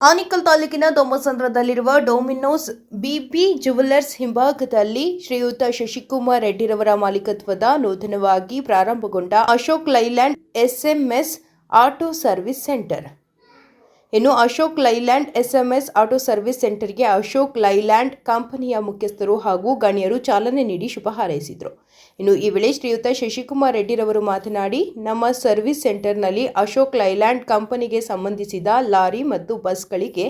ಆನೇಕಲ್ ತಾಲೂಕಿನ ತೋಮಸಂದ್ರದಲ್ಲಿರುವ Domino's BP jewellers ಹಿಂಭಾಗದಲ್ಲಿ ಶ್ರೀಯುತ ಶಶಿಕುಮಾರ್ ರೆಡ್ಡಿರವರ ಮಾಲೀಕತ್ವದ ನೂತನವಾಗಿ ಪ್ರಾರಂಭಗೊಂಡ Ashok Leyland SMS auto service centre. ಇನ್ನು Ashok Leyland SMS auto service ಸೆಂಟರ್ಗೆ ಅಶೋಕ್ ಲೈಲ್ಯಾಂಡ್ ಕಂಪನಿಯ ಮುಖ್ಯಸ್ಥರು ಹಾಗೂ ಗಣ್ಯರು ಚಾಲನೆ ನೀಡಿ ಶುಭ ಹಾರೈಸಿದರು. ಇನ್ನು ಈ ವೇಳೆ ಶ್ರೀಯುತ ಶಶಿಕುಮಾರ್ ರೆಡ್ಡಿರವರು ಮಾತನಾಡಿ, ನಮ್ಮ ಸರ್ವಿಸ್ ಸೆಂಟರ್ನಲ್ಲಿ ಅಶೋಕ್ ಲೈಲ್ಯಾಂಡ್ ಕಂಪನಿಗೆ ಸಂಬಂಧಿಸಿದ ಲಾರಿ ಮತ್ತು ಬಸ್ಗಳಿಗೆ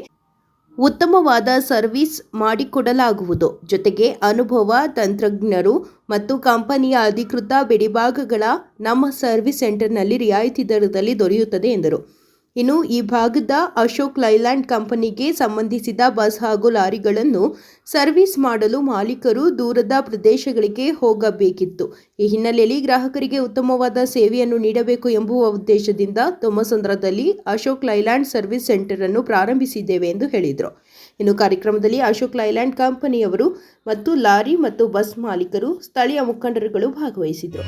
ಉತ್ತಮವಾದ ಸರ್ವಿಸ್ ಮಾಡಿಕೊಡಲಾಗುವುದು. ಜೊತೆಗೆ ಅನುಭವ, ತಂತ್ರಜ್ಞರು ಮತ್ತು ಕಂಪನಿಯ ಅಧಿಕೃತ ಬಿಡಿಭಾಗಗಳ ನಮ್ಮ ಸರ್ವಿಸ್ ಸೆಂಟರ್ನಲ್ಲಿ ರಿಯಾಯಿತಿ ದರದಲ್ಲಿ ದೊರೆಯುತ್ತದೆ ಎಂದರು. ಇನ್ನು ಈ ಭಾಗದ ಅಶೋಕ್ ಲೈಲ್ಯಾಂಡ್ ಕಂಪನಿಗೆ ಸಂಬಂಧಿಸಿದ ಬಸ್ ಹಾಗೂ ಲಾರಿಗಳನ್ನು ಸರ್ವಿಸ್ ಮಾಡಲು ಮಾಲೀಕರು ದೂರದ ಪ್ರದೇಶಗಳಿಗೆ ಹೋಗಬೇಕಿತ್ತು. ಈ ಹಿನ್ನೆಲೆಯಲ್ಲಿ ಗ್ರಾಹಕರಿಗೆ ಉತ್ತಮವಾದ ಸೇವೆಯನ್ನು ನೀಡಬೇಕು ಎಂಬುವ ಉದ್ದೇಶದಿಂದ ತೋಮಸಂದ್ರದಲ್ಲಿ ಅಶೋಕ್ ಲೈಲ್ಯಾಂಡ್ ಸರ್ವಿಸ್ ಸೆಂಟರ್ ಅನ್ನು ಪ್ರಾರಂಭಿಸಿದ್ದೇವೆ ಎಂದು ಹೇಳಿದರು. ಇನ್ನು ಕಾರ್ಯಕ್ರಮದಲ್ಲಿ ಅಶೋಕ್ ಲೈಲ್ಯಾಂಡ್ ಕಂಪನಿಯವರು ಮತ್ತು ಲಾರಿ ಮತ್ತು ಬಸ್ ಮಾಲೀಕರು, ಸ್ಥಳೀಯ ಮುಖಂಡರುಗಳು ಭಾಗವಹಿಸಿದರು.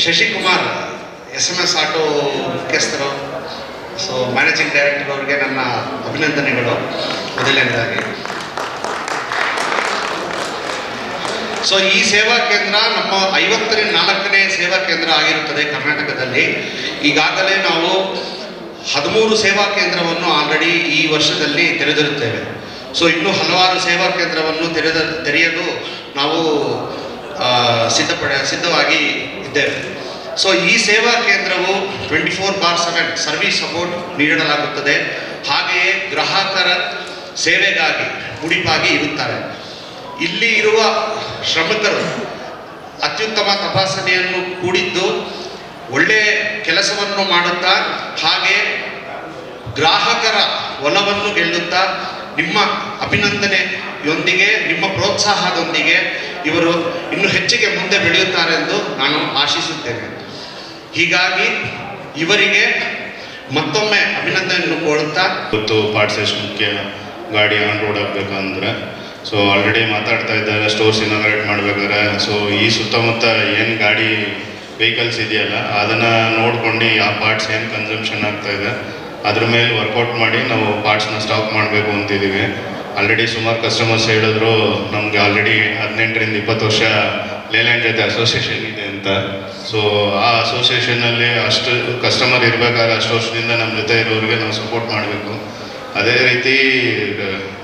ಶಶಿಕುಮಾರ್ ಎಸ್ಎಂಎಸ್ ಆಟೋ ಮುಖ್ಯಸ್ಥರು, ಸೊ ಮ್ಯಾನೇಜಿಂಗ್ ಡೈರೆಕ್ಟರ್ ಅವರಿಗೆ ನನ್ನ ಅಭಿನಂದನೆಗಳು ಮೊದಲನೇದಾಗಿ. ಸೊ ಈ ಸೇವಾ ಕೇಂದ್ರ ನಮ್ಮ 54ನೇ ಸೇವಾ ಕೇಂದ್ರ ಆಗಿರುತ್ತದೆ ಕರ್ನಾಟಕದಲ್ಲಿ. ಈಗಾಗಲೇ ನಾವು 13 ಸೇವಾ ಕೇಂದ್ರವನ್ನು ಆಲ್ರೆಡಿ ಈ ವರ್ಷದಲ್ಲಿ ತೆರೆದಿರುತ್ತೇವೆ. ಸೊ ಇನ್ನೂ ಹಲವಾರು ಸೇವಾ ಕೇಂದ್ರವನ್ನು ತೆರೆಯಲು ನಾವು ಸಿದ್ಧವಾಗಿ ಇದ್ದೇವೆ. ಸೊ ಈ ಸೇವಾ ಕೇಂದ್ರವು 24/7 ಸರ್ವಿಸ್ ಸಪೋರ್ಟ್ ನೀಡಲಾಗುತ್ತದೆ. ಹಾಗೆಯೇ ಗ್ರಾಹಕರ ಸೇವೆಗಾಗಿ ಮುಡಿಪಾಗಿ ಇರುತ್ತಾರೆ. ಇಲ್ಲಿ ಇರುವ ಶ್ರಮಿಕರು ಅತ್ಯುತ್ತಮ ತಪಾಸಣೆಯನ್ನು ಕೂಡಿದ್ದು ಒಳ್ಳೆಯ ಕೆಲಸವನ್ನು ಮಾಡುತ್ತಾ, ಹಾಗೆ ಗ್ರಾಹಕರ ಒಲವನ್ನು ಗೆಲ್ಲುತ್ತಾ, ನಿಮ್ಮ ಅಭಿನಂದನೆಯೊಂದಿಗೆ, ನಿಮ್ಮ ಪ್ರೋತ್ಸಾಹದೊಂದಿಗೆ ಇವರು ಇನ್ನೂ ಹೆಚ್ಚಿಗೆ ಮುಂದೆ ಬೆಳೆಯುತ್ತಾರೆ ಎಂದು ನಾನು ಆಶಿಸುತ್ತೇನೆ. ಹೀಗಾಗಿ ಇವರಿಗೆ ಮತ್ತೊಮ್ಮೆ ಅಭಿನಂದನೆಯನ್ನು ಕೊಡುತ್ತಾ, ಇವತ್ತು ಪಾರ್ಟ್ಸ್ ಮುಖ್ಯ ಗಾಡಿ ಆನ್ ರೋಡ್ ಆಗಬೇಕಂದ್ರೆ, ಸೊ ಆಲ್ರೆಡಿ ಮಾತಾಡ್ತಾ ಇದ್ದಾಗ ಸ್ಟೋರ್ಸ್ ಇನಾಗ್ರೇಟ್ ಮಾಡಬೇಕಾದ್ರೆ, ಸೊ ಈ ಸುತ್ತಮುತ್ತ ಏನು ಗಾಡಿ ವೆಹಿಕಲ್ಸ್ ಇದೆಯಲ್ಲ ಅದನ್ನು ನೋಡ್ಕೊಂಡು ಆ ಪಾರ್ಟ್ಸ್ ಏನು ಕನ್ಸಂಪ್ಷನ್ ಆಗ್ತಾ ಇದೆ ಅದ್ರ ಮೇಲೆ ವರ್ಕೌಟ್ ಮಾಡಿ ನಾವು ಪಾರ್ಟ್ಸ್ನ ಸ್ಟಾಕ್ ಮಾಡಬೇಕು ಅಂತಿದ್ದೀವಿ. ಆಲ್ರೆಡಿ ಸುಮಾರು ಕಸ್ಟಮರ್ಸ್ ಹೇಳಿದ್ರು ನಮಗೆ ಆಲ್ರೆಡಿ 18ರಿಂದ 20 ವರ್ಷ ಲೈಲ್ಯಾಂಡ್ ಜೊತೆ ಅಸೋಸಿಯೇಷನ್ ಇದೆ ಅಂತ. ಸೊ ಆ ಅಸೋಸಿಯೇಷನಲ್ಲಿ ಅಷ್ಟು ಕಸ್ಟಮರ್ ಇರಬೇಕಾದ್ರೆ ಅಷ್ಟು ವರ್ಷದಿಂದ ನಮ್ಮ ಜೊತೆ ಇರೋರಿಗೆ ನಾವು ಸಪೋರ್ಟ್ ಮಾಡಬೇಕು. ಅದೇ ರೀತಿ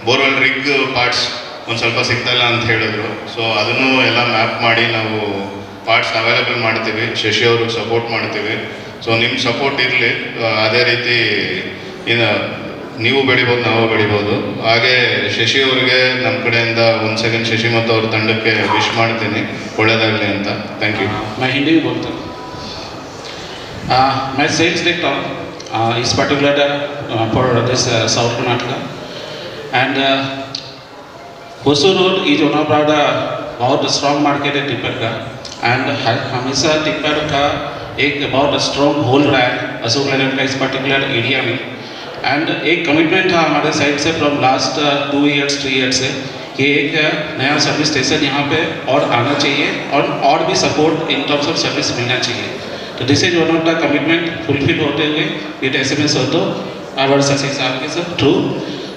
ಬೋರ್ವೆಲ್ ರಿಗ್ ಪಾರ್ಟ್ಸ್ ಒಂದು ಸ್ವಲ್ಪ ಸಿಗ್ತಾಯಿಲ್ಲ ಅಂತ ಹೇಳಿದ್ರು. ಸೊ ಅದನ್ನು ಎಲ್ಲ ಮ್ಯಾಪ್ ಮಾಡಿ ನಾವು ಪಾರ್ಟ್ಸ್ ಅವೈಲೇಬಲ್ ಮಾಡ್ತೀವಿ, ಶಶಿ ಅವ್ರಿಗೆ ಸಪೋರ್ಟ್ ಮಾಡ್ತೀವಿ. ಸೊ ನಿಮ್ಮ ಸಪೋರ್ಟ್ ಇರಲಿ. ಅದೇ ರೀತಿ ಇನ್ನು ನೀವು ಬೆಳಿಬೋದು, ನಾವು ಬೆಳಿಬೋದು. ಹಾಗೆ ಶಶಿ ಅವರಿಗೆ ನಮ್ಮ ಕಡೆಯಿಂದ ಒಂದು ಸೆಕೆಂಡ್ ಶಶಿ ಮತ್ತು ಅವ್ರ ತಂಡಕ್ಕೆ ವಿಶ್ ಮಾಡ್ತೀನಿ, ಒಳ್ಳೆಯದಾಗಲಿ ಅಂತ. Thank you. मैं हिंदी में बोलता हूँ. मैं सेल्स देखता हूँ इस particular for this south Karnataka and Hosur road is one of the बहुत स्ट्रॉन्ग मार्केट है टिप्पर का एंड हमेशा टिप्पर का एक बहुत स्ट्रॉन्ग होल्ड रहा है अशोक लेलैंड का इस पर्टिकुलर एरिया में. एंड एक कमिटमेंट था हमारे साइड से फ्रॉम लास्ट 2 years 3 years से कि एक नया सर्विस स्टेशन यहाँ पे और आना चाहिए और भी support in terms of service मिलना चाहिए. तो this is one of the commitment fulfil होते हुए इट SMS होतो आवर शशि साहब के सब through.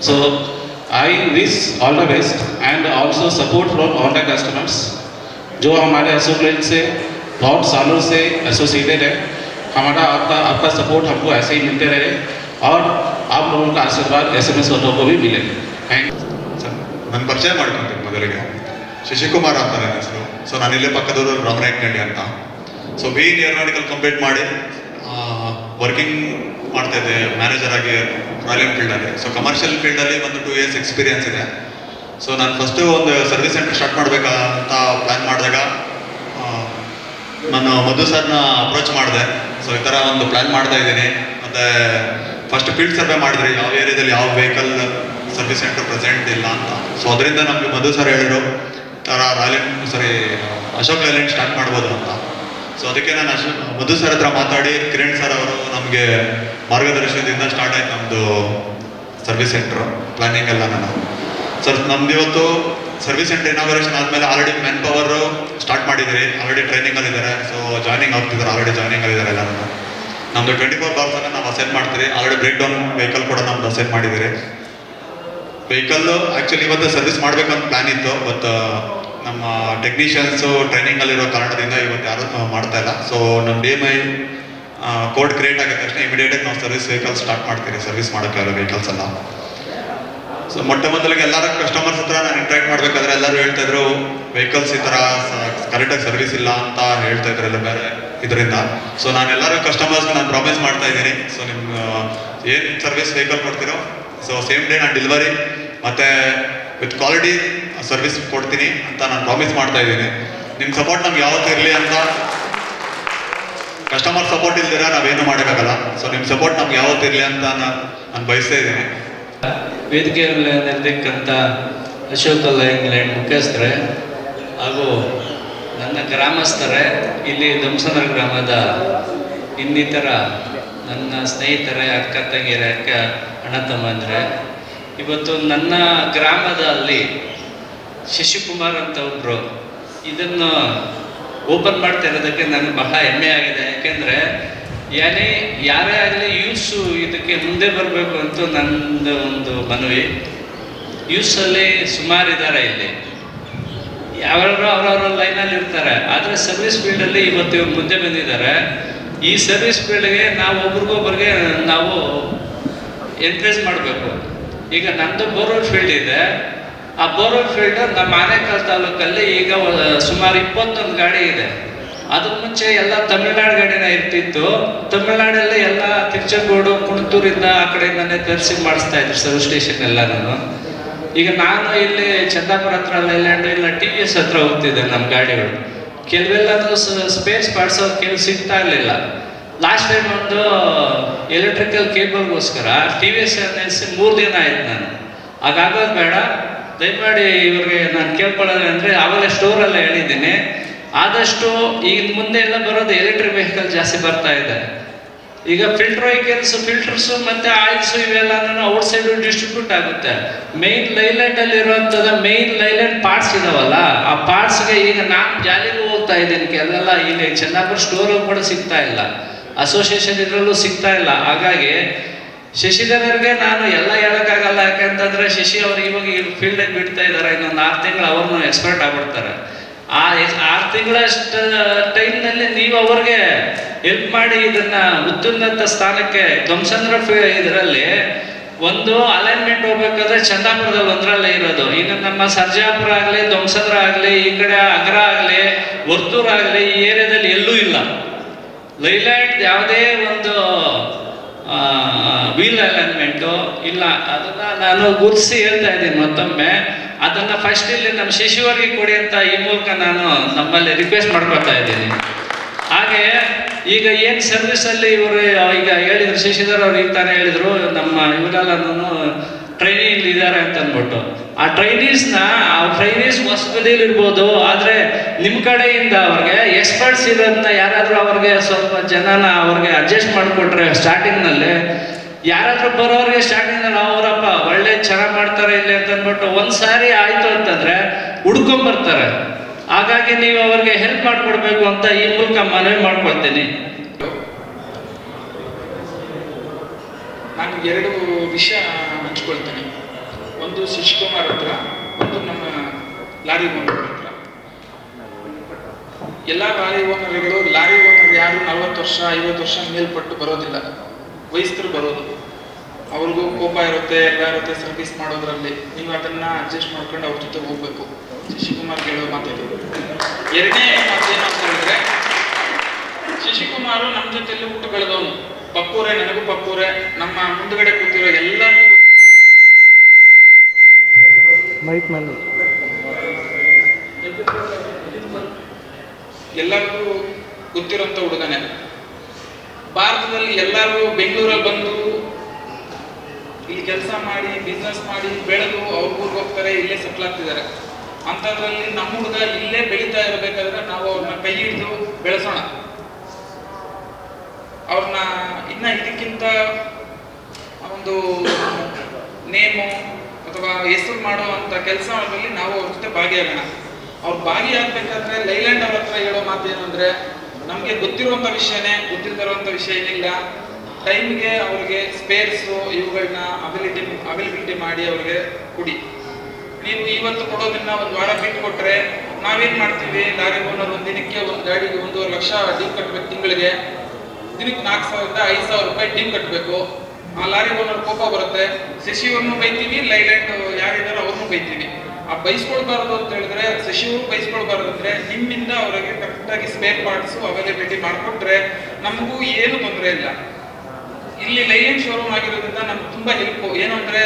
So I wish all the best and also support from all the customers जो हमारे अशोक लेलैंड से बहुत सालों से एसोसिएटेड है. हमारा आपका सपोर्ट हमको ऐसे ही मिलते रहे और आप लोगों का आशीर्वाद SMS होतो को भी मिले. Thank you. ನನ್ನ ಪರಿಚಯ ಮಾಡ್ಕೊತೀನಿ ಮೊದಲಿಗೆ. ಶಶಿಕುಮಾರ್ ಅಂತ ನನ್ನ ಹೆಸರು. ಸೊ ನಾನು ಇಲ್ಲೇ ಪಕ್ಕದವರು ರಾಮನಾಯಕನಹಳ್ಳಿ ಅಂತ. ಸೊ ಬೀಯಿಂಗ್ ಏರೋನಾಟಿಕಲ್ ಕಂಪ್ಲೀಟ್ ಮಾಡಿ ವರ್ಕಿಂಗ್ ಮಾಡ್ತಾಯಿದ್ದೆ ಮ್ಯಾನೇಜರ್ ಆಗಿ ರಾಯಲ್ ಎನ್ಫೀಲ್ಡಲ್ಲಿ. ಸೊ ಕಮರ್ಷಿಯಲ್ ಫೀಲ್ಡಲ್ಲಿ ಒಂದು 2 years ಎಕ್ಸ್ಪೀರಿಯನ್ಸ್ ಇದೆ. ಸೊ ನಾನು ಫಸ್ಟು ಒಂದು ಸರ್ವಿಸ್ ಸೆಂಟರ್ ಸ್ಟಾರ್ಟ್ ಮಾಡಬೇಕಂತ ಪ್ಲ್ಯಾನ್ ಮಾಡಿದಾಗ ನಾನು ಮಧು ಸರ್ನ ಅಪ್ರೋಚ್ ಮಾಡಿದೆ. ಸೊ ಈ ಥರ ಒಂದು ಪ್ಲ್ಯಾನ್ ಮಾಡ್ತಾ ಇದ್ದೀನಿ. ಮತ್ತು ಫಸ್ಟ್ ಫೀಲ್ಡ್ ಸರ್ವೆ ಮಾಡಿದ್ರಿ ಯಾವ ಏರಿಯಾದಲ್ಲಿ ಯಾವ ವೆಹಿಕಲ್ ಸರ್ವಿಸ್ ಸೆಂಟರ್ ಪ್ರೆಸೆಂಟ್ ಇಲ್ಲ ಅಂತ. ಸೊ ಅದರಿಂದ ನಮಗೆ ಮಧು ಸರ್ ಹೇಳಿದ್ರು ಥರ ಅಶೋಕ್ ಲೇಲ್ಯಾಂಡ್ ಸ್ಟಾರ್ಟ್ ಮಾಡ್ಬೋದು ಅಂತ. ಸೊ ಅದಕ್ಕೆ ನಾನು ಮಧು ಸರ್ ಹತ್ರ ಮಾತಾಡಿ ಕಿರಣ್ ಸರ್ ಅವರು ನಮಗೆ ಮಾರ್ಗದರ್ಶನದಿಂದ ಸ್ಟಾರ್ಟ್ ಆಯ್ತು ನಮ್ಮದು ಸರ್ವಿಸ್ ಸೆಂಟ್ರು ಪ್ಲಾನಿಂಗ್ ಎಲ್ಲ. ನಾನು ಸರ್ ನಮ್ದು ಇವತ್ತು ಸರ್ವಿಸ್ ಸೆಂಟರ್ ಇನಾಗ್ರೇಷನ್ ಆದಮೇಲೆ ಆಲ್ರೆಡಿ ಮ್ಯಾನ್ ಪವರು ಸ್ಟಾರ್ಟ್ ಮಾಡಿದ್ದೀರಿ, ಆಲ್ರೆಡಿ ಟ್ರೈನಿಂಗಲ್ಲಿದ್ದಾರೆ. ಸೊ ಜಾಯ್ನಿಂಗ್ ಆಗ್ತಿದ್ದಾರೆ, ಆಲ್ರೆಡಿ ಜಾಯ್ನಿಂಗಲ್ಲಿದ್ದಾರೆ ಎಲ್ಲರೂ. ನಮ್ಮದು 24 hours ನಾವು ಅಸೈನ್ ಮಾಡ್ತೀರಿ. ಆಲ್ರೆಡಿ ಬ್ರೇಕ್ ಡೌನ್ ವೆಹಿಕಲ್ ಕೂಡ ನಮ್ದು ಅಸೈನ್ ಮಾಡಿದ್ದೀರಿ. ವೆಹಿಕಲ್ಲು ಆ್ಯಕ್ಚುಲಿ ಇವತ್ತು ಸರ್ವಿಸ್ ಮಾಡಬೇಕಂತ ಪ್ಲ್ಯಾನ್ ಇತ್ತು, ಬಟ್ ನಮ್ಮ ಟೆಕ್ನಿಷಿಯನ್ಸು ಟ್ರೈನಿಂಗಲ್ಲಿರೋ ಕಾರಣದಿಂದ ಇವತ್ತು ಯಾರೂ ಮಾಡ್ತಾ ಇಲ್ಲ. ಸೊ ನಮ್ಮ DMI ಕೋಡ್ ಕ್ರಿಯೇಟ್ ಆಗಿದ ತಕ್ಷಣ ಇಮಿಡಿಯೇಟಾಗಿ ನಾವು ಸರ್ವಿಸ್ ವೆಹಿಕಲ್ ಸ್ಟಾರ್ಟ್ ಮಾಡ್ತೀರಿ, ಸರ್ವಿಸ್ ಮಾಡೋಕ್ಕೆ ಎಲ್ಲ ವೆಹಿಕಲ್ಸ್ ಎಲ್ಲ. ಸೊ ಮೊಟ್ಟ ಮೊದಲಿಗೆ ಎಲ್ಲರ ಕಸ್ಟಮರ್ಸ್ ಹತ್ರ ನಾನು ಇಂಟ್ರಾಕ್ಟ್ ಮಾಡಬೇಕಾದ್ರೆ ಎಲ್ಲರೂ ಹೇಳ್ತಾಯಿದ್ರು ವೆಹಿಕಲ್ಸ್ ಈ ಥರ ಕರೆಕ್ಟಾಗಿ ಸರ್ವಿಸ್ ಇಲ್ಲ ಅಂತ ಹೇಳ್ತಾ ಇದ್ರು ಎಲ್ಲ ಬೇರೆ ಇದರಿಂದ. ಸೊ ನಾನು ಎಲ್ಲರೂ ಕಸ್ಟಮರ್ಸ್ಗೆ ನಾನು ಪ್ರಾಮಿಸ್ ಮಾಡ್ತಾ ಇದ್ದೀನಿ. ಸೊ ನಿಮ್ಮ ಏನು ಸರ್ವಿಸ್ ವೆಹಿಕಲ್ ಕೊಡ್ತೀರೋ ಸೊ ಸೇಮ್ ಡೇ ನಾನು ಡೆಲಿವರಿ ಮತ್ತು ವಿತ್ ಕ್ವಾಲಿಟಿ ಸರ್ವಿಸ್ ಕೊಡ್ತೀನಿ ಅಂತ ನಾನು ಪ್ರಾಮಿಸ್ ಮಾಡ್ತಾ ಇದ್ದೀನಿ. ನಿಮ್ಮ ಸಪೋರ್ಟ್ ನಮ್ಗೆ ಯಾವತ್ತೂ ಇರಲಿ ಅಂತ. ಕಸ್ಟಮರ್ ಸಪೋರ್ಟ್ ಇಲ್ದಿರ ನಾವೇನು ಮಾಡೋಕ್ಕಾಗಲ್ಲ. ಸೊ ನಿಮ್ಮ ಸಪೋರ್ಟ್ ನಮ್ಗೆ ಯಾವತ್ತೂ ಇರಲಿ ಅಂತ ನಾನು ಬಯಸ್ತಾ ಇದ್ದೀನಿ. ವೇದಿಕೆಯಲ್ಲಿ ನೆರೆದಿಕ್ಕಂಥ ಅಶೋಕ್ ಲೇಲ್ಯಾಂಡ್ ಮುಖ್ಯಸ್ಥರೇ ಹಾಗೂ ನನ್ನ ಗ್ರಾಮಸ್ಥರೇ, ಇಲ್ಲಿ ದಂಸನರ ಗ್ರಾಮದ ಇನ್ನಿತರ ನನ್ನ ಸ್ನೇಹಿತರೇ, ಅಕ್ಕ ತಂಗಿಯರೇ, ಅಣ್ಣ ತಮ್ಮಂದರೆ, ಇವತ್ತು ನನ್ನ ಗ್ರಾಮದಲ್ಲಿ ಶಶಿಕುಮಾರ್ ಅಂತ ಒಬ್ಬರು ಇದನ್ನು ಓಪನ್ ಮಾಡ್ತಾ ಇರೋದಕ್ಕೆ ನನಗೆ ಬಹಳ ಹೆಮ್ಮೆ ಆಗಿದೆ. ಯಾಕೆಂದರೆ ಯಾರೇ ಆಗಲಿ ಯೂಸು ಇದಕ್ಕೆ ಮುಂದೆ ಬರಬೇಕು ಅಂತ ನನ್ನದು ಒಂದು ಮನವಿ. ಯೂಸಲ್ಲಿ ಸುಮಾರು ಇದ್ದಾರೆ ಇಲ್ಲಿ, ಅವರವರ ಲೈನಲ್ಲಿ ಇರ್ತಾರೆ. ಆದರೆ ಸರ್ವಿಸ್ ಫೀಲ್ಡಲ್ಲಿ ಇವತ್ತು ಇವ್ರು ಮುಂದೆ ಬಂದಿದ್ದಾರೆ. ಈ ಸರ್ವಿಸ್ ಫೀಲ್ಡ್ಗೆ ನಾವು ಒಬ್ರಿಗೊಬ್ರಿಗೆ ನಾವು ಎನ್ಕರೇಜ್ ಮಾಡಬೇಕು. ಈಗ ನಮ್ಮದು ಬೋರ್ವೆಲ್ ಫೀಲ್ಡ್ ಇದೆ. ಆ ಬೋರ್ವೆಲ್ ಫೀಲ್ಡ್ ನಮ್ಮ ಆನೇಕಲ್ ತಾಲೂಕಲ್ಲಿ ಈಗ ಸುಮಾರು 21 ಗಾಡಿ ಇದೆ. ಅದಕ್ಕೆ ಮುಂಚೆ ಎಲ್ಲ ತಮಿಳ್ನಾಡು ಗಾಡಿನ ಇರ್ತಿತ್ತು. ತಮಿಳ್ನಾಡಲ್ಲಿ ಎಲ್ಲ ತಿರುಚಂಗೋಡು, ಕುಣತೂರಿಂದ ಆ ಕಡೆಯಿಂದನೇ ತರಿಸಿ ಮಾಡಿಸ್ತಾ ಇದ್ರು ಸರ್ವಿಸ್ ಸ್ಟೇಷನ್ ಎಲ್ಲ. ಈಗ ನಾನು ಇಲ್ಲಿ ಚಂದಾಪುರ ಹತ್ರ ಲೇಲ್ಯಾಂಡ್ ಇಲ್ಲ TVS ಹತ್ರ ಹೋಗ್ತಿದ್ದೆ. ನಮ್ಮ ಗಾಡಿಗಳು ಕೆಲವೆಲ್ಲ ಸ್ಪೇಸ್ ಪಾರ್ಟ್ಸ್ ಕೆಲವು ಸಿಗ್ತಾ ಇರಲಿಲ್ಲ. ಲಾಸ್ಟ್ ಟೈಮ್ ಒಂದು ಎಲೆಕ್ಟ್ರಿಕಲ್ ಕೇಬಲ್ಗೋಸ್ಕರ TVS ನಿಲ್ಲಿಸಿ 3 ದಿನ ಆಯ್ತು. ನಾನು ಹಾಗಾಗೋದು ಬೇಡ, ದಯಮಾಡಿ ಇವ್ರಿಗೆ ನಾನು ಕೇಳ್ಕೊಳ್ಳೋದು ಅಂದರೆ ಆವಾಗಲೇ ಸ್ಟೋರಲ್ಲೇ ಹೇಳಿದ್ದೀನಿ, ಆದಷ್ಟು ಈಗ ಮುಂದೆ ಎಲ್ಲ ಬರೋದು ಎಲೆಕ್ಟ್ರಿಕ್ ವೆಹಿಕಲ್ ಜಾಸ್ತಿ ಬರ್ತಾ ಇದೆ. ಈಗ ಫಿಲ್ಟರ್ಸು ಮತ್ತು ಆಯಿಲ್ಸು ಇವೆಲ್ಲನೂ ಔಟ್ಸೈಡು ಡಿಸ್ಟ್ರಿಬ್ಯೂಟ್ ಆಗುತ್ತೆ. ಮೇನ್ ಲೈಲ್ಯಾಂಡಲ್ಲಿ ಇರುವಂಥದ್ದು ಮೇನ್ ಲೈಲ್ಯಾಂಡ್ ಪಾರ್ಟ್ಸ್ ಇದಾವಲ್ಲ, ಆ ಪಾರ್ಟ್ಸ್ಗೆ ಈಗ ನಾನು ಜಾಲಿಗೂ ಹೋಗ್ತಾ ಇದ್ದೀನಿ. ಕೆಲವೆಲ್ಲ ಇಲ್ಲಿ ಚಂದಾಪುರ ಸ್ಟೋರು ಕೂಡ ಸಿಗ್ತಾ ಇಲ್ಲ, ಅಸೋಸಿಯೇಷನ್ ಇದರಲ್ಲೂ ಸಿಗ್ತಾ ಇಲ್ಲ. ಹಾಗಾಗಿ ಶಶಿಧರರಿಗೆ ನಾನು ಎಲ್ಲ ಹೇಳೋಕ್ಕಾಗಲ್ಲ. ಯಾಕೆಂತಂದರೆ ಶಶಿ ಅವರು ಇವಾಗ ಈ ಫೀಲ್ಡಿಗೆ ಬಿಡ್ತಾ ಇದ್ದಾರೆ. ಇನ್ನೊಂದು 6 ತಿಂಗಳು ಅವ್ರನ್ನೂ ಎಕ್ಸ್ಪರ್ಟ್ ಆಗ್ಬಿಡ್ತಾರೆ. ಆ 6 ತಿಂಗಳಷ್ಟು ಟೈಮ್ನಲ್ಲಿ ನೀವು ಅವ್ರಿಗೆ ಹೆಲ್ಪ್ ಮಾಡಿ ಇದನ್ನು ಉತ್ತುನ್ನತ ಸ್ಥಾನಕ್ಕೆ ಧ್ವಂಸಂದ್ರ ಇದರಲ್ಲಿ ಒಂದು ಅಲೈನ್ಮೆಂಟ್ ಹೋಗ್ಬೇಕಾದ್ರೆ ಚಂದಾಪುರದಲ್ಲಿ ಒಂದರಲ್ಲೇ ಇರೋದು. ಇನ್ನು ನಮ್ಮ ಸರ್ಜಾಪುರ ಆಗಲಿ, ಧ್ವಂಸಂದ್ರ ಆಗಲಿ, ಈ ಕಡೆ ಅಗ್ರ ಆಗಲಿ, ವರ್ತೂರು ಆಗಲಿ, ಈ ಏರಿಯಾದಲ್ಲಿ ಎಲ್ಲೂ ಇಲ್ಲ. ಲೈಲ್ಯಾಂಡ್ ಯಾವುದೇ ಒಂದು ವೀಲ್ ಅಲೈನ್ಮೆಂಟು ಇಲ್ಲ, ಅದನ್ನು ನಾನು ಗುರುತಿಸಿ ಹೇಳ್ತಾ ಇದ್ದೀನಿ ಮತ್ತೊಮ್ಮೆ. ಅದನ್ನು ಫಸ್ಟ್ ಇಲ್ಲಿ ನಮ್ಮ ಶಿಶುವರಿಗೆ ಕೊಡಿ ಅಂತ ಈ ಮೂಲಕ ನಾನು ನಮ್ಮಲ್ಲಿ ರಿಕ್ವೆಸ್ಟ್ ಮಾಡ್ಕೊತಾ ಇದ್ದೀನಿ. ಹಾಗೆ ಈಗ ಏನು ಸರ್ವಿಸಲ್ಲಿ ಇವರು ಈಗ ಹೇಳಿದರು, ಶಶಿಧರ್ ಅವ್ರು ಈಗ ತಾನೇ ಹೇಳಿದರು, ನಮ್ಮ ಇವರೆಲ್ಲ ಟ್ರೈನಿಂಗ್ ಇದ್ದಾರೆ ಅಂತ ಅಂದ್ಬಿಟ್ಟು. ಆ ಟ್ರೈನೀಸ್ ಹೊಸಬದಿಯಲ್ಲಿ ಇರ್ಬೋದು, ಆದರೆ ನಿಮ್ಮ ಕಡೆಯಿಂದ ಅವ್ರಿಗೆ ಎಕ್ಸ್ಪರ್ಟ್ಸ್ ಇರೋದನ್ನ ಯಾರಾದರೂ ಅವ್ರಿಗೆ ಸ್ವಲ್ಪ ಜನನ ಅವ್ರಿಗೆ ಅಡ್ಜಸ್ಟ್ ಮಾಡಿಕೊಟ್ರೆ ಸ್ಟಾರ್ಟಿಂಗ್ನಲ್ಲಿ, ಯಾರಾದರೂ ಬರೋರಿಗೆ ಸ್ಟಾರ್ಟಿಂಗ್ನಲ್ಲಿ ಅವರಪ್ಪ ಒಳ್ಳೆ ಚೆನ್ನಾಗಿ ಮಾಡ್ತಾರೆ ಇಲ್ಲಿ ಅಂತ ಅಂದ್ಬಿಟ್ಟು ಒಂದು ಸಾರಿ ಆಯಿತು ಅಂತಂದರೆ ಹುಡ್ಕೊಂಬರ್ತಾರೆ. ಹಾಗಾಗಿ ನೀವು ಅವ್ರಿಗೆ ಹೆಲ್ಪ್ ಮಾಡಿಕೊಡ್ಬೇಕು ಅಂತ ಈ ಮೂಲಕ ಮನವಿ ಮಾಡ್ಕೊಳ್ತೀನಿ. ನಾನು 2 ವಿಷಯ ಹಂಚ್ಕೊಳ್ತೀನಿ. ಒಂದು ಶಶಿಕುಮಾರ್ ಹತ್ರ, ಒಂದು ನಮ್ಮ ಲಾರಿ ಓನರ್ ಹತ್ರ. ಎಲ್ಲ ಲಾರಿ ಓನರ್ಗಳು ಯಾರು 40 ವರ್ಷ 50 ವರ್ಷ ಮೇಲ್ಪಟ್ಟು ಬರೋದಿಲ್ಲ, ವಯಸ್ಕರು ಬರೋದು. ಅವ್ರಿಗೂ ಕೋಪ ಇರುತ್ತೆ, ಎಲ್ಲ ಇರುತ್ತೆ ಸರ್ವಿಸ್ ಮಾಡೋದ್ರಲ್ಲಿ. ನೀವು ಅದನ್ನ ಅಡ್ಜಸ್ಟ್ ಮಾಡ್ಕೊಂಡು ಅವ್ರ ಜೊತೆ ಹೋಗ್ಬೇಕು. ಶಶಿಕುಮಾರ್ ಹೇಳೋ ಮಾತಿದೆ. 2ನೇ ಮಾತೇನು ಅಂತ ಹೇಳಿದ್ರೆ, ಶಶಿಕುಮಾರು ನಮ್ಮ ಜೊತೆಲಿ ಊಟ ಬೆಳೆದವನು. ಪಕ್ಕೂರೇ, ನನಗೂ ಪಕ್ಕೂರೇ, ನಮ್ಮ ಮುಂದುಗಡೆ ಕೂತಿರೋ ಎಲ್ಲರಿಗೂ ಎಲ್ಲರಿಗೂ ಗೊತ್ತಿರೋಂಥ ಹುಡುಗನೇ. ಭಾರತದಲ್ಲಿ ಎಲ್ಲರೂ ಬೆಂಗಳೂರಲ್ಲಿ ಬಂದು ಇಲ್ಲಿ ಕೆಲಸ ಮಾಡಿ ಬಿಸ್ನೆಸ್ ಮಾಡಿ ಬೆಳೆದು ಅವ್ರ ಊರಿಗೆ ಹೋಗ್ತಾರೆ, ಇಲ್ಲೇ ಸೆಟ್ಲ್ ಆಗ್ತಿದ್ದಾರೆ. ಅಂಥದ್ರಲ್ಲಿ ನಮ್ಮ ಹುಡುಗ ಇಲ್ಲೇ ಬೆಳೀತಾ ಇರಬೇಕಾದ್ರೆ ನಾವು ಅವ್ರನ್ನ ಕೈ ಹಿಡಿದು ಬೆಳೆಸೋಣ. ಅವ್ರನ್ನ ಇನ್ನ ಇದಕ್ಕಿಂತ ಒಂದು ನೇಮು ಅಥವಾ ಹೆಸರು ಮಾಡುವಂಥ ಕೆಲಸದಲ್ಲಿ ನಾವು ಅವ್ರ ಜೊತೆ ಭಾಗಿಯಾಗೋಣ. ಅವ್ರು ಭಾಗಿಯಾಗಬೇಕಾದ್ರೆ ಲೈಲ್ಯಾಂಡ್ ಅವ್ರ ಹತ್ರ ಹೇಳೋ ಮಾತು ಏನು ಅಂದರೆ, ನಮಗೆ ಗೊತ್ತಿರುವಂಥ ವಿಷಯನೇ, ಗೊತ್ತಿಲ್ದಿರುವಂಥ ವಿಷಯ ಏನಿಲ್ಲ. ಟೈಮ್ಗೆ ಅವ್ರಿಗೆ ಸ್ಪೇರ್ಸು ಇವುಗಳನ್ನ ಅವೈಲಬಿಲಿಟಿ ಮಾಡಿ ಅವ್ರಿಗೆ ಕೊಡಿ. ನೀವು ಇವತ್ತು ಕೊಡೋದನ್ನ 1 ವಾರ ಬಿಟ್ಟು ಕೊಟ್ಟರೆ ನಾವೇನು ಮಾಡ್ತೀವಿ, ಲಾರಿ ಓನರ್ ಒಂದು ದಿನಕ್ಕೆ ಒಂದು ಗಾಡಿಗೆ 1.5 ಲಕ್ಷ ಡೀಮ್ ಕಟ್ಟಬೇಕು. ತಿಂಗಳಿಗೆ ದಿನಕ್ಕೆ 4,000 ರಿಂದ 5,000 ರೂಪಾಯಿ ಡೀಮ್ ಕಟ್ಟಬೇಕು. ಆ ಲಾರಿ ಓನರ್ ಕೋಪ ಬರುತ್ತೆ. ಶಶಿಯವ್ರನ್ನೂ ಬೈತೀವಿ, ಲೈಲ್ಯಾಂಡ್ ಯಾರಿದ್ದಾರೋ ಅವ್ರನ್ನೂ ಬೈತೀವಿ. ಆ ಬೈಸ್ಕೊಳ್ಬಾರ್ದು ಅಂತ ಹೇಳಿದ್ರೆ, ಶಶಿಯವರು ಬೈಸ್ಕೊಳ್ಬಾರ್ದು ಅಂದರೆ ನಿಮ್ಮಿಂದ ಅವರಿಗೆ ಕರೆಕ್ಟಾಗಿ ಸ್ಪೇರ್ ಪಾರ್ಟ್ಸು ಅವೈಲಬಿಲಿಟಿ ಮಾಡಿಕೊಟ್ರೆ ನಮಗೂ ಏನು ತೊಂದರೆ ಇಲ್ಲ. ಇಲ್ಲಿ ಲೈಲ್ಯಾಂಡ್ ಶೋರೂಮ್ ಆಗಿರೋದ್ರಿಂದ ನಮ್ಗೆ ತುಂಬ ಹೆಲ್ಪ್. ಏನು ಅಂದರೆ,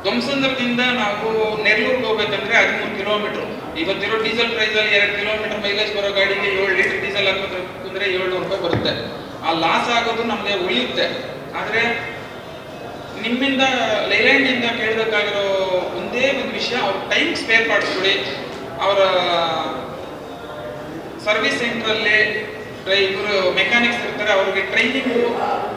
ಧ್ವಂಸಂದ್ರದಿಂದ ನಾವು ನೆರಳೂರಿಗೆ ಹೋಗ್ಬೇಕಂದ್ರೆ 13 ಕಿಲೋಮೀಟ್ರು. ಇವತ್ತಿರೋ ಡೀಸೆಲ್ ಪ್ರೈಸಲ್ಲಿ 2 ಕಿಲೋಮೀಟರ್ ಮೈಲೇಜ್ ಬರೋ ಗಾಡಿಗೆ 7 ಲೀಟರ್ ಡೀಸೆಲ್ ಹಾಕೋದ್ರೆ 700 ರೂಪಾಯಿ ಬರುತ್ತೆ. ಆ ಲಾಸ್ ಆಗೋದು ನಮಗೆ ಉಳಿಯುತ್ತೆ. ಆದರೆ ನಿಮ್ಮಿಂದ ಲೈಲ್ಯಾಂಡಿಂದ ಕೇಳಬೇಕಾಗಿರೋ ಒಂದೇ ಒಂದು ವಿಷಯ, ಅವ್ರ ಟೈಮ್ ಸ್ಪೇರ್ ಪಾರ್ಟ್ಸ್ ಕೊಡಿ. ಅವರ ಸರ್ವಿಸ್ ಸೆಂಟ್ರಲ್ಲಿ ಇವರು ಮೆಕ್ಯಾನಿಕ್ಸ್ ಇರ್ತಾರೆ, ಅವ್ರಿಗೆ ಟ್ರೈನಿಂಗು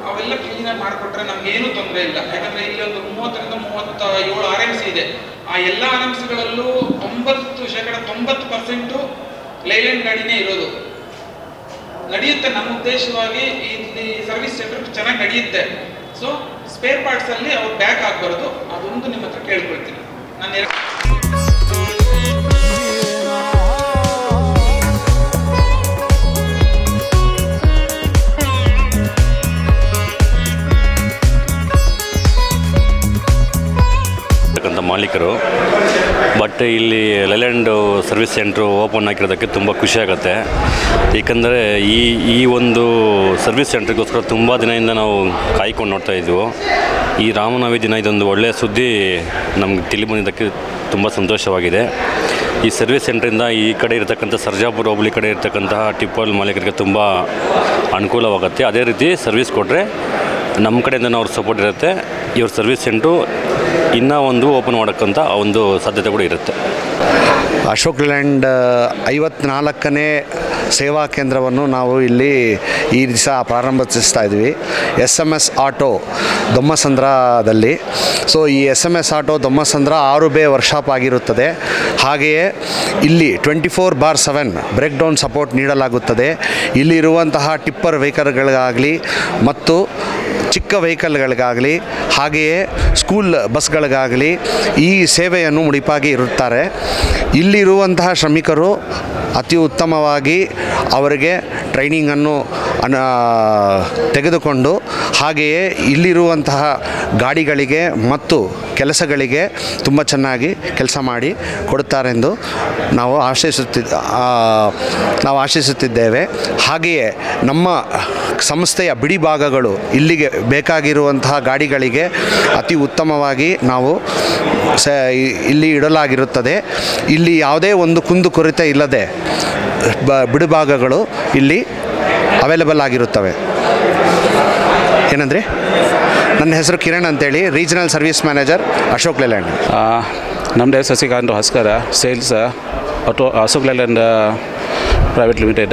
ಅವೆಲ್ಲ ಕ್ಲೀನಾಗಿ ಮಾಡಿಕೊಟ್ರೆ ನಮ್ಗೇನು ತೊಂದರೆ ಇಲ್ಲ. ಯಾಕಂದರೆ ಇಲ್ಲಿ ಒಂದು 30 ರಿಂದ 37 RMC ಇದೆ. ಆ ಎಲ್ಲ RMCಗಳಲ್ಲೂ 90% ಲೈಲ್ಯಾಂಡ್ ಗಾಡಿನೇ ಇರೋದು. ನಡೆಯುತ್ತೆ. ನಮ್ಮ ಉದ್ದೇಶವಾಗಿ ಇಲ್ಲಿ ಸರ್ವಿಸ್ ಸೆಂಟರ್ ಚೆನ್ನಾಗಿ ನಡೆಯುತ್ತೆ. ಸೊ ಸ್ಪೇರ್ ಪಾರ್ಟ್ಸಲ್ಲಿ ಅವ್ರು ಬ್ಯಾಕ್ ಆಗಬಾರ್ದು. ಅದೊಂದು ನಿಮ್ಮ ಹತ್ರ ಕೇಳ್ಕೊಳ್ತೀನಿ ನಾನು. ಮಾಲೀಕರು. ಬಟ್ ಇಲ್ಲಿ ಲೈಲ್ಯಾಂಡ್ ಸರ್ವಿಸ್ ಸೆಂಟ್ರು ಓಪನ್ ಆಗಿರೋದಕ್ಕೆ ತುಂಬ ಖುಷಿ ಆಗುತ್ತೆ. ಏಕೆಂದರೆ ಈ ಒಂದು ಸರ್ವಿಸ್ ಸೆಂಟ್ರಿಗೋಸ್ಕರ ತುಂಬ ದಿನದಿಂದ ನಾವು ಕಾಯ್ಕೊಂಡು ನೋಡ್ತಾ ಇದ್ವು. ಈ ರಾಮನವಮಿ ದಿನ ಇದೊಂದು ಒಳ್ಳೆಯ ಸುದ್ದಿ ನಮಗೆ ತಿಳಿ ಬಂದಿದ್ದಕ್ಕೆ ತುಂಬ ಸಂತೋಷವಾಗಿದೆ. ಈ ಸರ್ವಿಸ್ ಸೆಂಟ್ರಿಂದ ಈ ಕಡೆ ಇರತಕ್ಕಂಥ ಸರ್ಜಾಪುರ ಹೋಬಳಿ ಕಡೆ ಇರತಕ್ಕಂತಹ ಟಿಪ್ಪರ್ ಮಾಲೀಕರಿಗೆ ತುಂಬ ಅನುಕೂಲವಾಗುತ್ತೆ. ಅದೇ ರೀತಿ ಸರ್ವಿಸ್ ಕೊಟ್ಟರೆ ನಮ್ಮ ಕಡೆಯಿಂದ ಅವ್ರ ಸಪೋರ್ಟ್ ಇರುತ್ತೆ. ಇವ್ರ ಸರ್ವಿಸ್ ಸೆಂಟ್ರು ಇನ್ನೂ ಒಂದು ಓಪನ್ ಮಾಡೋಕ್ಕಂತ ಒಂದು ಸಾಧ್ಯತೆ ಕೂಡ ಇರುತ್ತೆ. ಅಶೋಕ್ ಲ್ಯಾಂಡ್ 54ನೇ ಸೇವಾ ಕೇಂದ್ರವನ್ನು ನಾವು ಇಲ್ಲಿ ಈ ದಿವಸ ಪ್ರಾರಂಭಿಸ್ತಾ ಇದ್ವಿ. SMS ಆಟೋ ದೊಮ್ಮಸಂದ್ರದಲ್ಲಿ. ಸೊ ಈ SMS ಆಟೋ ದೊಮ್ಮಸಂದ್ರ 6 ವರ್ಷಾಪ್ ಆಗಿರುತ್ತದೆ. ಹಾಗೆಯೇ ಇಲ್ಲಿ 24/7 ಬ್ರೇಕ್ ಡೌನ್ ಸಪೋರ್ಟ್ ನೀಡಲಾಗುತ್ತದೆ. ಇಲ್ಲಿರುವಂತಹ ಟಿಪ್ಪರ್ ವೆಹಿಕಲ್ಗಳಿಗಾಗಲಿ ಮತ್ತು ಚಿಕ್ಕ ವೆಹಿಕಲ್ಗಳಿಗಾಗಲಿ ಹಾಗೆಯೇ ಸ್ಕೂಲ್ ಬಸ್ಗಳಿಗಾಗಲಿ ಈ ಸೇವೆಯನ್ನು ಮುಡಿಪಾಗಿ ಇರುತ್ತಾರೆ. ಇಲ್ಲಿರುವಂತಹ ಶ್ರಮಿಕರು ಅತಿ ಉತ್ತಮವಾಗಿ ಅವರಿಗೆ ಟ್ರೈನಿಂಗನ್ನು ತೆಗೆದುಕೊಂಡು ಹಾಗೆಯೇ ಇಲ್ಲಿರುವಂತಹ ಗಾಡಿಗಳಿಗೆ ಮತ್ತು ಕೆಲಸಗಳಿಗೆ ತುಂಬ ಚೆನ್ನಾಗಿ ಕೆಲಸ ಮಾಡಿ ಕೊಡುತ್ತಾರೆಂದು ನಾವು ಆಶಿಸುತ್ತಿದ್ದೇವೆ. ಹಾಗೆಯೇ ನಮ್ಮ ಸಂಸ್ಥೆಯ ಬಿಡಿ ಭಾಗಗಳು ಇಲ್ಲಿಗೆ ಬೇಕಾಗಿರುವಂತಹ ಗಾಡಿಗಳಿಗೆ ಅತಿ ಉತ್ತಮವಾಗಿ ನಾವು ಇಲ್ಲಿ ಇಡಲಾಗಿರುತ್ತದೆ. ಇಲ್ಲಿ ಯಾವುದೇ ಒಂದು ಕುಂದುಕೊರತೆ ಇಲ್ಲದೆ ಬಿಡಿಭಾಗಗಳು ಇಲ್ಲಿ ಅವೈಲೇಬಲ್ ಆಗಿರುತ್ತವೆ. ಏನಂದರೆ ನನ್ನ ಹೆಸರು ಕಿರಣ್ ಅಂತೇಳಿ, regional service manager, Ashok Leyland. ನಮ್ಮದು Shashikant Bhaskara, sales auto Ashok Leyland private limited.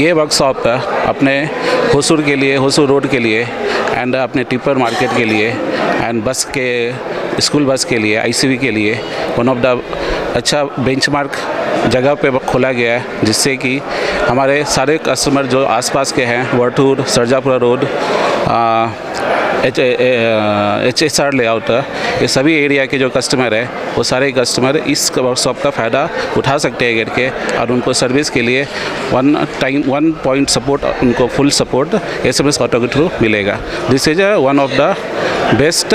ये वर्कशॉप अपने होसूर के लिए, होसूर रोड के लिए एंड अपने टिपर मार्केट के लिए एंड बस के स्कूल बस के लिए, आईसीवी के लिए वन ऑफ द अच्छा बेंचमार्क जगह पे खोला गया है, जिससे कि हमारे सारे कस्टमर जो आसपास के हैं, वर्टूर, सरजापुरा रोड, HSR लेआउट, ये सभी एरिया के जो कस्टमर है वो सारे कस्टमर इस वर्कशॉप का फ़ायदा उठा सकते हैं करके, और उनको सर्विस के लिए 1 पॉइंट सपोर्ट, उनको फुल सपोर्ट SMS ऑटो के थ्रू मिलेगा. This is one of the best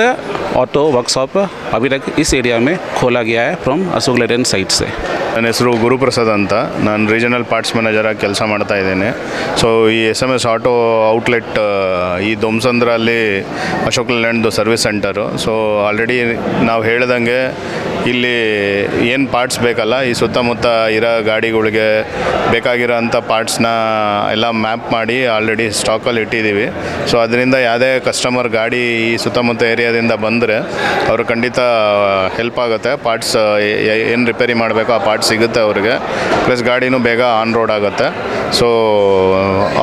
auto workshop अभी तक इस एरिया में खोला गया है फ्रॉम अशोक लेलैंड साइड से. ನನ್ನ ಹೆಸರು ಗುರುಪ್ರಸಾದ್ ಅಂತ, ನಾನು ರೀಜನಲ್ ಪಾರ್ಟ್ಸ್ ಮ್ಯಾನೇಜರಾಗಿ ಕೆಲಸ ಮಾಡ್ತಾ ಇದ್ದೇನೆ. ಸೊ ಈ SMS ಆಟೋ ಔಟ್ಲೆಟ್ ಈ ದೊಮ್ಸಂದ್ರಲ್ಲಿ ಅಶೋಕ್ ಲೇಲ್ಯಾಂಡ್ದು ಸರ್ವಿಸ್ ಸೆಂಟರು. ಸೊ ಆಲ್ರೆಡಿ ನಾವು ಹೇಳ್ದಂಗೆ ಇಲ್ಲಿ ಏನು ಪಾರ್ಟ್ಸ್ ಬೇಕಲ್ಲ, ಈ ಸುತ್ತಮುತ್ತ ಇರೋ ಗಾಡಿಗಳಿಗೆ ಬೇಕಾಗಿರೋ ಅಂಥ ಪಾರ್ಟ್ಸ್ನ ಎಲ್ಲ ಮ್ಯಾಪ್ ಮಾಡಿ ಆಲ್ರೆಡಿ ಸ್ಟಾಕಲ್ಲಿ ಇಟ್ಟಿದ್ದೀವಿ. ಸೊ ಅದರಿಂದ ಯಾವುದೇ ಕಸ್ಟಮರ್ ಗಾಡಿ ಈ ಸುತ್ತಮುತ್ತ ಏರಿಯಾದಿಂದ ಬಂದರೆ ಅವರು ಖಂಡಿತ ಹೆಲ್ಪ್ ಆಗುತ್ತೆ. ಪಾರ್ಟ್ಸ್ ಏನು ರಿಪೇರಿ ಮಾಡಬೇಕೋ ಆ ಪಾರ್ಟ್ಸ್ ಸಿಗುತ್ತೆ ಅವ್ರಿಗೆ, ಪ್ಲಸ್ ಗಾಡಿನೂ ಬೇಗ ಆನ್ ರೋಡ್ ಆಗುತ್ತೆ. ಸೊ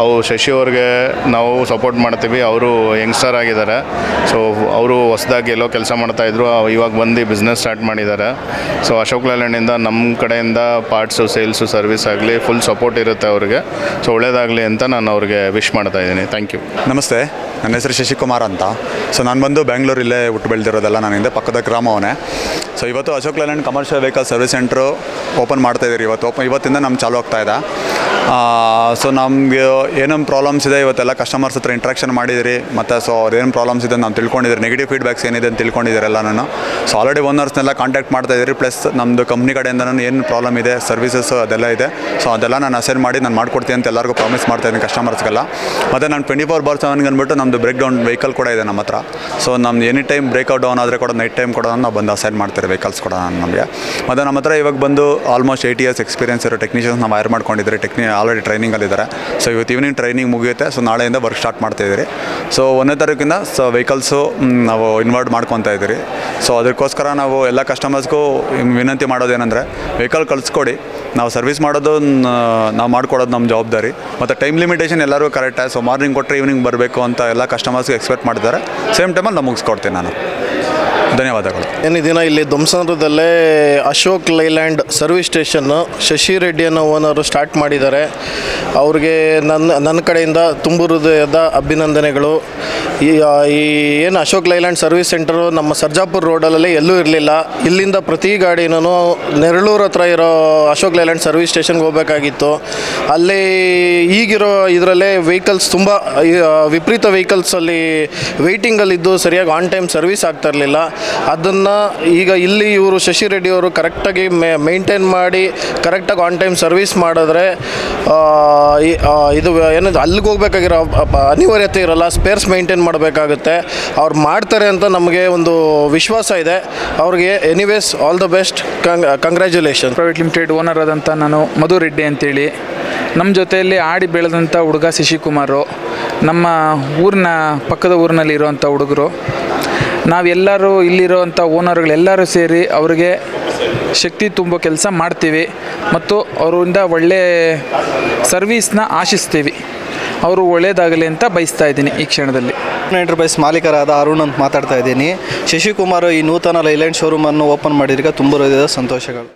ಅವು ಶಶಿ ಅವ್ರಿಗೆ ನಾವು ಸಪೋರ್ಟ್ ಮಾಡ್ತೀವಿ. ಅವರು ಯಂಗ್ಸ್ಟರ್ ಆಗಿದ್ದಾರೆ. ಸೊ ಅವರು ಹೊಸದಾಗಿ ಎಲ್ಲೋ ಕೆಲಸ ಮಾಡ್ತಾಯಿದ್ರು, ಇವಾಗ ಬಂದು ಬಿಸ್ನೆಸ್ ಸ್ಟಾರ್ಟ್ ಮಾಡಿದ್ದಾರೆ. ಸೊ ಅಶೋಕ್ ಲೇಲ್ಯಾಂಡಿಂದ ನಮ್ಮ ಕಡೆಯಿಂದ ಪಾರ್ಟ್ಸು, ಸೇಲ್ಸು, ಸರ್ವಿಸ್ ಆಗಲಿ ಫುಲ್ ಸಪೋರ್ಟ್ ಇರುತ್ತೆ ಅವ್ರಿಗೆ. ಸೊ ಒಳ್ಳೆಯದಾಗಲಿ ಅಂತ ನಾನು ಅವ್ರಿಗೆ ವಿಶ್ ಮಾಡ್ತಾಯಿದ್ದೀನಿ. Thank you. ನಮಸ್ತೆ, ನನ್ನ ಹೆಸರು ಶಶಿಕುಮಾರ್ ಅಂತ. ಸೊ ನಾನು ಬಂದು ಬೆಂಗಳೂರಲ್ಲೇ ಹುಟ್ಟು ಬೆಳೆದಿರೋದೆಲ್ಲ, ನಾನಿಂದ ಪಕ್ಕದ ಗ್ರಾಮವನೇ. ಸೊ ಇವತ್ತು Ashok Leyland commercial vehicle service centre open ಮಾಡ್ತಾಯಿದ್ದೀರಿ. ಇವತ್ತಿಂದ ನಮ್ಮ ಚಾಲೂ ಆಗ್ತಾಯಿದೆ. ಸೊ ನಮಗೆ ಏನೇನು ಪ್ರಾಬ್ಲಮ್ಸ್ ಇದೆ ಇವತ್ತೆಲ್ಲ ಕಸ್ಟಮರ್ಸ್ ಹತ್ರ ಇಂಟ್ರಾಕ್ಷನ್ ಮಾಡಿದಿರಿ, ಮತ್ತು ಸೊ ಅವ್ರೇನು ಪ್ರಾಬ್ಲಮ್ಸ್ ಇದೆ ನಾವು ತಿಳ್ಕೊಂಡಿದ್ದೀರಿ, ನೆಗೆಟಿವ್ ಫೀಡ್ಬ್ಯಾಕ್ಸ್ ಏನಿದೆ ಅಂತ ತಿಳ್ಕೊಂಡಿದ್ದೀರಲ್ಲ ನಾನು. ಸೊ ಆಲ್ರೆಡಿ ಓನರ್ಸ್ನೆಲ್ಲ ಕಾಂಟ್ಯಾಕ್ಟ್ ಮಾಡ್ತಾಯಿದ್ದೀರಿ, ಪ್ಲಸ್ ನಮ್ಮದು ಕಂಪ್ನಿ ಕಡೆಯಿಂದ ಏನು ಪ್ರಾಬ್ಲಮ್ ಇದೆ, ಸರ್ವಿಸಸ್ ಅದೆಲ್ಲ ಇದೆ. ಸೊ ಅದೆಲ್ಲ ನಾನು ಅಸೈನ್ ಮಾಡಿ ನಾನು ಮಾಡ್ಕೊಡ್ತೀನಿ ಅಂತ ಎಲ್ಲರಿಗೂ ಪ್ರಾಮಿಸ್ ಮಾಡ್ತಾಯಿದ್ದೀನಿ ಕಸ್ಟಮರ್ಸ್ಗೆಲ್ಲ. ಮತ್ತು ನಾನು 24/7 ಅಂದ್ಬಿಟ್ಟು ನಮ್ಮದು ಬ್ರೇಕ್ ಡೌನ್ ವೆಹಿಕಲ್ ಕೂಡ ಇದೆ ನಮ್ಮ ಹತ್ರ. ಸೊ ನಮ್ದು ಎನಿ ಟೈಮ್ ಬ್ರೇಕ್ಔಟ್ ಡೌನ್ ಆದರೆ ಕೂಡ ನೈಟ್ ಟೈಮ್ ಕೂಡ ನಾವು ಬಂದು ಅಸೈನ್ ಮಾಡ್ತಾರೆ ವೆಹಿಕಲ್ಸ್ ಕೂಡ ನಮಗೆ. ಮತ್ತು ನಮ್ಮ ಹತ್ರ ಇವಾಗ ಬಂದು ಆಲ್ಮೋಸ್ಟ್ 8 years ಎಕ್ಸ್ಪೀರಿಯನ್ಸ್ ಇರೋ ಟೆಕ್ನಿಷಿಯನ್ಸ್ ನಾವು ಹೈರ್ ಮಾಡ್ಕೊಂಡಿದ್ದೀರಿ. ಆಲ್ರೆಡಿ ಟ್ರೈನಿಂಗಲ್ಲಿದ್ದಾರೆ. ಸೊ ಇವತ್ತು ಈವ್ನಿಂಗ್ ಟ್ರೈನಿಂಗ್ ಮುಗಿಯುತ್ತೆ. ಸೊ ನಾಳೆಯಿಂದ ವರ್ಕ್ ಸ್ಟಾರ್ಟ್ ಮಾಡ್ತಾಯಿದ್ದೀರಿ. ಸೊ 1ನೇ ತಾರೀಕಿಂದ ಸೊ ವೆಹಿಕಲ್ಸು ನಾವು ಇನ್ವರ್ಟ್ ಮಾಡ್ಕೊತಾ ಇದ್ದೀರಿ. ಸೊ ಅದಕ್ಕೋಸ್ಕರ ನಾವು ಎಲ್ಲ ಕಸ್ಟಮರ್ಸ್ಗೂ ವಿನಂತಿ ಮಾಡೋದೇನೆಂದರೆ, ವೆಹಿಕಲ್ ಕಳಿಸ್ಕೊಡಿ, ನಾವು ಸರ್ವಿಸ್ ಮಾಡೋದು ನಾವು ಮಾಡ್ಕೊಡೋದು ನಮ್ಮ ಜವಾಬ್ದಾರಿ. ಮತ್ತು ಟೈಮ್ ಲಿಮಿಟೇಷನ್ ಎಲ್ಲರಿಗೂ ಕರೆಕ್ಟೇ. ಸೊ ಮಾರ್ನಿಂಗ್ ಕೊಟ್ಟರೆ ಈವ್ನಿಂಗ್ ಬರಬೇಕು ಅಂತ ಎಲ್ಲ ಕಸ್ಟಮರ್ಸ್ಗೆ ಎಕ್ಸ್ಪೆಕ್ಟ್ ಮಾಡ್ತಾರೆ. ಸೇಮ್ ಟೈಮಲ್ಲಿ ನಾವು ಮುಗಿಸ್ಕೊಡ್ತೀನಿ ನಾನು. ಧನ್ಯವಾದಗಳು. ಏನಿದಿನ ಇಲ್ಲಿ ದೊಮ್ಸಂದ್ರದಲ್ಲೇ ಅಶೋಕ್ ಲೇಲ್ಯಾಂಡ್ ಸರ್ವಿಸ್ ಸ್ಟೇಷನ್ನು ಶಶಿ ರೆಡ್ಡಿ ಅನ್ನೋ ಓನರು ಸ್ಟಾರ್ಟ್ ಮಾಡಿದ್ದಾರೆ. ಅವ್ರಿಗೆ ನನ್ನ ಕಡೆಯಿಂದ ತುಂಬು ಹೃದಯದ ಅಭಿನಂದನೆಗಳು. ಈ ಏನು ಅಶೋಕ್ ಲೇಲ್ಯಾಂಡ್ ಸರ್ವಿಸ್ ಸೆಂಟರು ನಮ್ಮ ಸರ್ಜಾಪುರ ರೋಡಲ್ಲಿ ಎಲ್ಲೂ ಇರಲಿಲ್ಲ. ಇಲ್ಲಿಂದ ಪ್ರತಿ ಗಾಡಿನೂ ನೆರಳೂರು ಹತ್ರ ಇರೋ ಅಶೋಕ್ ಲೇಲ್ಯಾಂಡ್ ಸರ್ವಿಸ್ ಸ್ಟೇಷನ್ಗೆ ಹೋಗಬೇಕಾಗಿತ್ತು. ಅಲ್ಲಿ ಈಗಿರೋ ಇದರಲ್ಲೇ ವೆಹಿಕಲ್ಸ್ ತುಂಬ ವಿಪರೀತ ವೆಹಿಕಲ್ಸಲ್ಲಿ ವೆಯ್ಟಿಂಗಲ್ಲಿದ್ದು ಸರಿಯಾಗಿ ಆನ್ ಟೈಮ್ ಸರ್ವಿಸ್ ಆಗ್ತಾ ಇರಲಿಲ್ಲ. ಅದನ್ನು ಈಗ ಇಲ್ಲಿ ಇವರು ಶಶಿ ರೆಡ್ಡಿ ಅವರು ಕರೆಕ್ಟಾಗಿ ಮೇಂಟೈನ್ ಮಾಡಿ ಕರೆಕ್ಟಾಗಿ ಆನ್ ಟೈಮ್ ಸರ್ವಿಸ್ ಮಾಡಿದ್ರೆ ಇದು ಏನದು ಅಲ್ಲಿಗೆ ಹೋಗ್ಬೇಕಾಗಿರೋ ಅನಿವಾರ್ಯತೆ ಇರೋಲ್ಲ. ಸ್ಪೇರ್ಸ್ ಮೇಂಟೈನ್ ಮಾಡಬೇಕಾಗುತ್ತೆ. ಅವ್ರು ಮಾಡ್ತಾರೆ ಅಂತ ನಮಗೆ ಒಂದು ವಿಶ್ವಾಸ ಇದೆ. ಅವ್ರಿಗೆ anyways all the best, congratulation. Private limited owner ಆದಂಥ ನಾನು ಮಧು ರೆಡ್ಡಿ ಅಂತೇಳಿ, ನಮ್ಮ ಜೊತೆಯಲ್ಲಿ ಆಡಿ ಬೆಳೆದಂಥ ಹುಡುಗ ಶಶಿಕುಮಾರು, ನಮ್ಮ ಊರಿನ ಪಕ್ಕದ ಊರಿನಲ್ಲಿ ಇರೋವಂಥ ಹುಡುಗರು. ನಾವೆಲ್ಲರೂ ಇಲ್ಲಿರೋವಂಥ ಓನರ್ಗಳೆಲ್ಲರೂ ಸೇರಿ ಅವ್ರಿಗೆ ಶಕ್ತಿ ತುಂಬೋ ಕೆಲಸ ಮಾಡ್ತೀವಿ ಮತ್ತು ಅವರಿಂದ ಒಳ್ಳೆಯ ಸರ್ವೀಸ್ನ ಆಶಿಸ್ತೀವಿ. ಅವರು ಒಳ್ಳೆಯದಾಗಲಿ ಅಂತ ಬಯಸ್ತಾ ಇದ್ದೀನಿ ಈ ಕ್ಷಣದಲ್ಲಿ. ಎಂಟರ್ಪ್ರೈಸ್ ಮಾಲೀಕರಾದ ಅರುಣ್ ಅಂತ ಮಾತಾಡ್ತಾ ಇದ್ದೀನಿ. ಶಶಿಕುಮಾರ್ ಈ ನೂತನ ಲೈಲ್ಯಾಂಡ್ ಶೋರೂಮನ್ನು ಓಪನ್ ಮಾಡಿದಾಗ ತುಂಬ ಹೃದಯದ ಸಂತೋಷಗಳು.